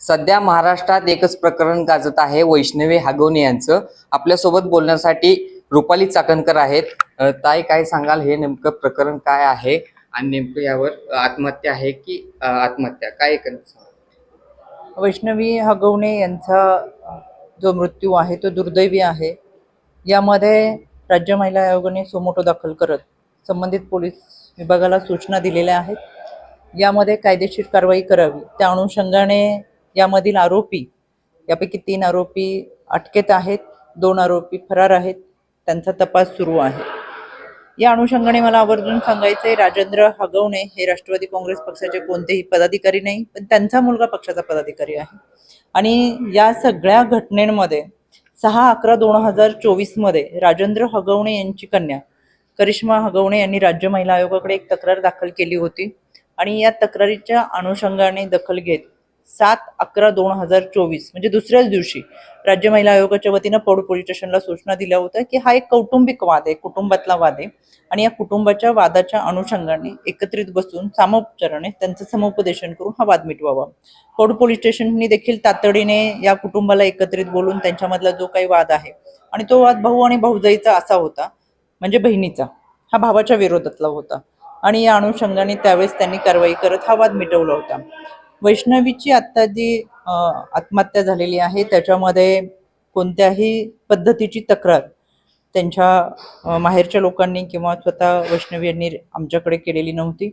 सध्या महाराष्ट्रात एकच प्रकरण गाजत आहे, वैष्णवी हगवणे यांचं. आपल्यासोबत बोलण्यासाठी रुपाली चाकणकर आहेत. ताई, काय सांगाल, हे नेमकं प्रकरण काय आहे आणि नेमकं यावर आत्महत्या आहे की आत्महत्या काय वैष्णवी हगवणे यांचा जो मृत्यू आहे तो दुर्दैवी आहे. यामध्ये राज्य महिला आयोगाने सुमोटो दाखल करत संबंधित पोलीस विभागाला सूचना दिलेल्या आहेत. यामध्ये कायदेशीर कारवाई करावी. त्या अनुषंगाने यामधील आरोपी, यापैकी 3 आरोपी अटकेत आहेत, 2 आरोपी फरार आहेत. त्यांचा तपास सुरू आहे. या अनुषंगाने मला आवर्जून सांगायचंय, राजेंद्र हगवणे हे राष्ट्रवादी काँग्रेस पक्षाचे कोणतेही पदाधिकारी नाही, पण त्यांचा मुलगा पक्षाचा पदाधिकारी आहे. आणि या सगळ्या घटनेमध्ये 6/11/2024 मध्ये राजेंद्र हगवणे यांची कन्या करिश्मा हगवणे यांनी राज्य महिला आयोगाकडे एक तक्रार दाखल केली होती. आणि या तक्रारीच्या अनुषंगाने दखल घेत 7/11/2024 म्हणजे दुसऱ्याच दिवशी राज्य महिला आयोगाच्या वतीनं पौड पोलीस स्टेशनला सूचना दिल्या होत्या की हा एक कौटुंबिक वाद आहे, कुटुंबातला वाद आहे. आणि या कुटुंबाच्या वादाच्या अनुषंगाने एकत्रित बसून सामोपचाराने त्यांचं समुपदेशन करून हा वाद मिटवावा. पौड पोलीस स्टेशननी देखील तातडीने या कुटुंबाला एकत्रित बोलून त्यांच्यामधला जो काही वाद आहे, आणि तो वाद भाऊ आणि भाऊजाईचा असा होता, म्हणजे बहिणीचा, हा भावाच्या विरोधातला होता. आणि या अनुषंगाने त्यावेळेस त्यांनी कारवाई करत हा वाद मिटवला होता. वैष्णवीची आता जी आत्महत्या झालेली आहे त्याच्यामध्ये कोणत्याही पद्धतीची तक्रार त्यांच्या माहेरच्या लोकांनी किंवा स्वतः वैष्णवी यांनी आमच्याकडे केलेली नव्हती.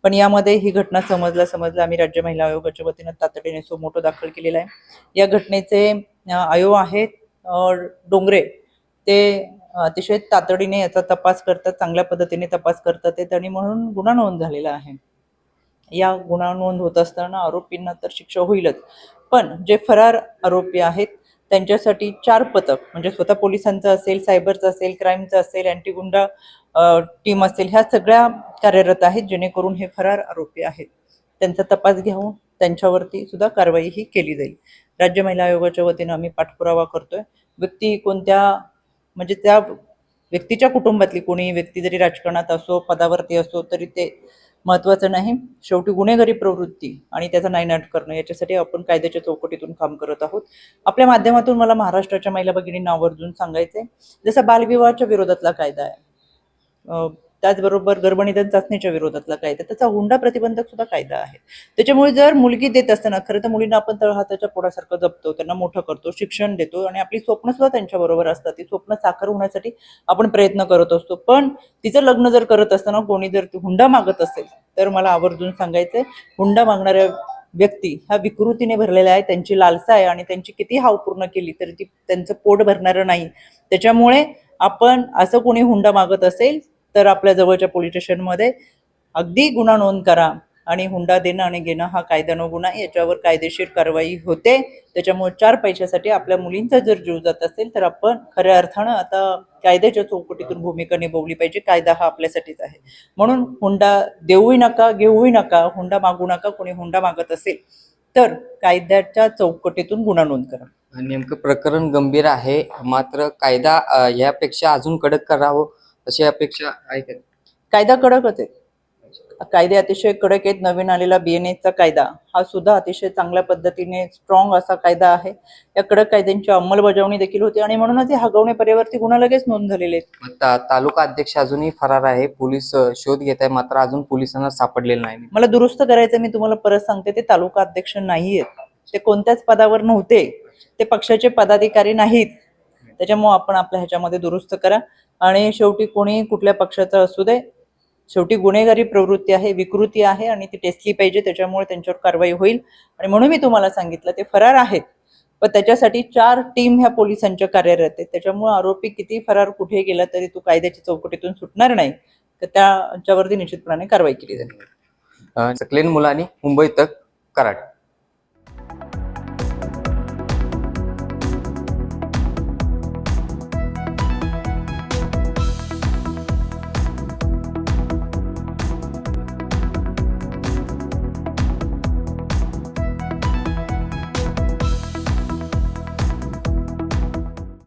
पण यामध्ये ही घटना समजला आम्ही राज्य महिला आयोगाच्या वतीनं तातडीने सुमोटो दाखल केलेला आहे. या घटनेचे आयोग आहेत डोंगरे, ते अतिशय तातडीने याचा तपास करतात, चांगल्या पद्धतीने तपास करतात आहेत, आणि म्हणून गुन्हा नोंद झालेला आहे. या गुन्हा नोंद होत असताना आरोपींना तर शिक्षा होईलच, पण जे फरार आरोपी आहेत त्यांच्यासाठी 4 पथक, म्हणजे स्वतः पोलिसांचं असेल, सायबरचं असेल, क्राईमचं असेल, अँटी गुंडा टीम असेल, ह्या सगळ्या कार्यरत आहेत, जेणेकरून हे फरार आरोपी आहेत त्यांचा तपास घेऊन त्यांच्यावरती सुद्धा कारवाई ही केली जाईल. राज्य महिला आयोगाच्या वतीनं आम्ही पाठपुरावा करतोय. व्यक्ती कोणत्या, म्हणजे त्या व्यक्तीच्या कुटुंबातली कोणी व्यक्ती जरी राजकारणात असो, पदावरती असो, तरी ते महत्त्वाचं नाही. शेवटी गुन्हेगारी प्रवृत्ती आणि त्याचा नायनाट करणं, याच्यासाठी आपण कायद्याच्या चौकटीतून काम करत आहोत. आपल्या माध्यमातून मला महाराष्ट्राच्या महिला भगिनींना आवर्जून सांगायचंय, जसा बालविवाहाच्या विरोधातला कायदा आहे, त्याचबरोबर गर्भनिधन चाचणीच्या विरोधातला कायदा, त्याचा हुंडा प्रतिबंधक सुद्धा कायदा आहे. त्याच्यामुळे जर मुलगी देत असताना, खरं तर मुलींना आपण तळहाताच्या पोडासारखं जपतो, त्यांना मोठं करतो, शिक्षण देतो, आणि आपली स्वप्न सुद्धा त्यांच्याबरोबर असतात. ती स्वप्न साकार होण्यासाठी आपण प्रयत्न करत असतो. पण तिचं लग्न जर करत असताना कोणी जर हुंडा मागत असेल तर मला आवर्जून सांगायचंय, हुंडा मागणाऱ्या व्यक्ती ह्या विकृतीने भरलेल्या आहे, त्यांची लालसा आहे, आणि त्यांची किती हाव पूर्ण केली तरी ती त्यांचं पोट भरणारं नाही. त्याच्यामुळे आपण असं कोणी हुंडा मागत असेल तर आपल्या जवळच्या पोलीस स्टेशनमध्ये अगदी गुन्हा नोंद करा. आणि हुंडा देणं आणि घेणं हा कायद्यानं गुन्हा आहे, याच्यावर कायदेशीर कारवाई होते. त्याच्यामुळे 4 पैशासाठी आपल्या मुलींचा जर जीव जात असेल तर आपण खऱ्या अर्थानं आता कायद्याच्या चौकटीतून भूमिका निभावली पाहिजे. कायदा हा आपल्यासाठीच आहे. म्हणून हुंडा देऊही नका, घेऊही नका, हुंडा मागू नका. कोणी हुंडा मागत असेल तर कायद्याच्या चौकटीतून गुन्हा नोंद करा. नेमकं प्रकरण गंभीर आहे, मात्र कायदा यापेक्षा अजून कडक करावं अशी अपेक्षा आहे का? कायदा कडकच आहे. कायदे अतिशय कडक आहेत. नवीन आलेला BNS चा कायदा हा सुद्धा अतिशय चांगल्या पद्धतीने स्ट्रॉंग असा कायदा आहे. या कडक कायद्यांची अंमलबजावणी देखील होते, आणि म्हणूनच हे हगवणे परिवारावरती गुन्हा लगेच नोंद झालेले आहेत. तालुका अध्यक्ष अजूनही फरार आहे, पोलीस शोध घेत आहे, मात्र अजून पोलिसांना सापडलेलं नाही. मला दुरुस्त करायचं, मी तुम्हाला परत सांगते, ते तालुका अध्यक्ष नाही आहेत, ते कोणत्याच पदावर नव्हते, ते पक्षाचे पदाधिकारी नाहीत. त्याच्यामुळे आपण आपल्या ह्याच्यामध्ये दुरुस्त करा. आणि शेवटी कोणी कुठल्या पक्षाचं असू दे, शेवटी गुन्हेगारी प्रवृत्ती आहे, विकृती आहे, आणि ती टेस्टली पाहिजे. त्याच्यामुळे त्यांच्यावर कारवाई होईल. आणि म्हणून मी तुम्हाला सांगितलं, ते फरार आहेत, पण त्याच्यासाठी 4 टीम ह्या पोलिसांच्या कार्यरत आहेत. त्याच्यामुळे आरोपी किती फरार कुठे गेला तरी तो कायद्याच्या चौकटीतून सुटणार नाही, तर त्याच्यावरती निश्चितपणे कारवाई केली जाईल. सकलेन मुलानी, मुंबई तक, कराड.